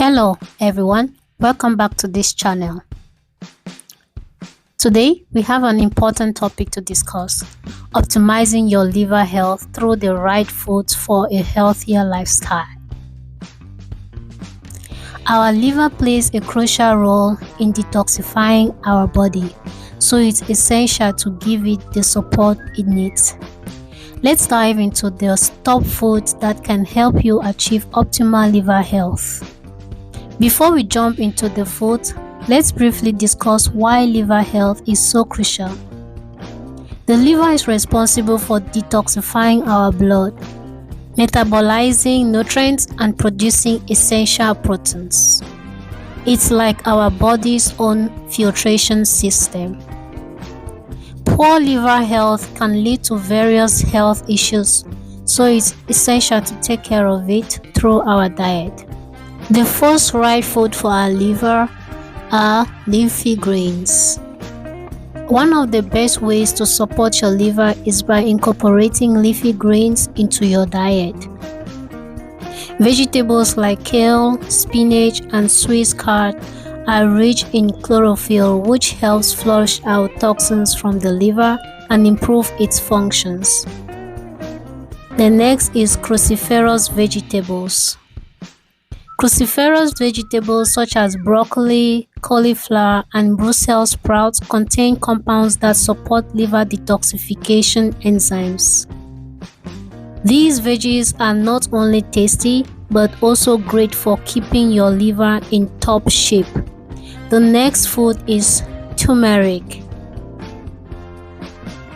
Hello everyone, welcome back to this channel. Today we have an important topic to discuss: optimizing your liver health through the right foods for a healthier lifestyle. Our liver plays a crucial role in detoxifying our body, so it's essential to give it the support it needs. Let's dive into the top foods that can help you achieve optimal liver health. Before we jump into the foods, let's briefly discuss why liver health is so crucial. The liver is responsible for detoxifying our blood, metabolizing nutrients, and producing essential proteins. It's like our body's own filtration system. Poor liver health can lead to various health issues, so it's essential to take care of it through our diet. The first right food for our liver are leafy greens. One of the best ways to support your liver is by incorporating leafy greens into your diet. Vegetables like kale, spinach, and Swiss chard are rich in chlorophyll, which helps flush out toxins from the liver and improve its functions. The next is cruciferous vegetables. Cruciferous vegetables such as broccoli, cauliflower, and Brussels sprouts contain compounds that support liver detoxification enzymes. These veggies are not only tasty, but also great for keeping your liver in top shape. The next food is turmeric.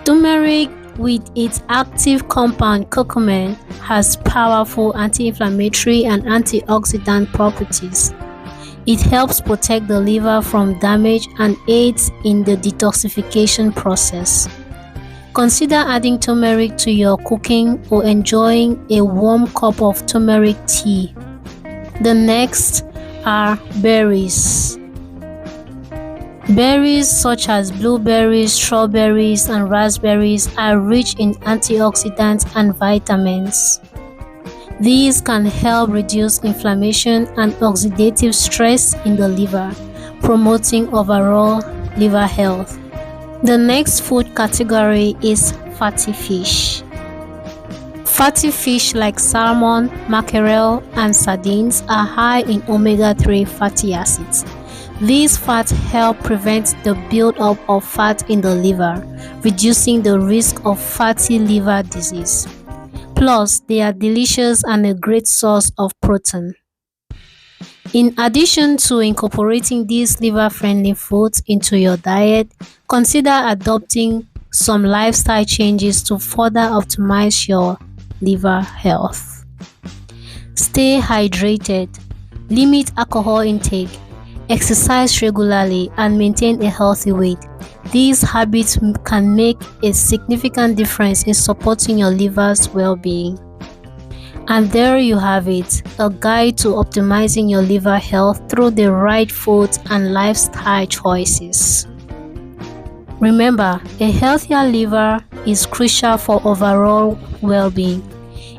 Turmeric, with its active compound curcumin, has powerful anti-inflammatory and antioxidant properties. It helps protect the liver from damage and aids in the detoxification process. Consider adding turmeric to your cooking or enjoying a warm cup of turmeric tea. The next are berries. Berries such as blueberries, strawberries, and raspberries are rich in antioxidants and vitamins. These can help reduce inflammation and oxidative stress in the liver, promoting overall liver health. The next food category is fatty fish. Fatty fish like salmon, mackerel, and sardines are high in omega-3 fatty acids. These fats help prevent the buildup of fat in the liver, reducing the risk of fatty liver disease. Plus, they are delicious and a great source of protein. In addition to incorporating these liver-friendly foods into your diet, consider adopting some lifestyle changes to further optimize your liver health. Stay hydrated, limit alcohol intake, exercise regularly, and maintain a healthy weight. These habits can make a significant difference in supporting your liver's well-being. And there you have it, a guide to optimizing your liver health through the right foods and lifestyle choices. Remember, a healthier liver is crucial for overall well-being.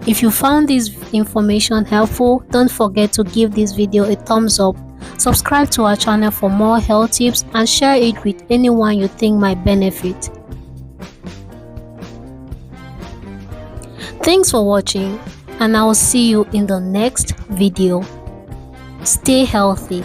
If you found this information helpful, don't forget to give this video a thumbs up. Subscribe to our channel for more health tips and share it with anyone you think might benefit. Thanks for watching, and I will see you in the next video. Stay healthy.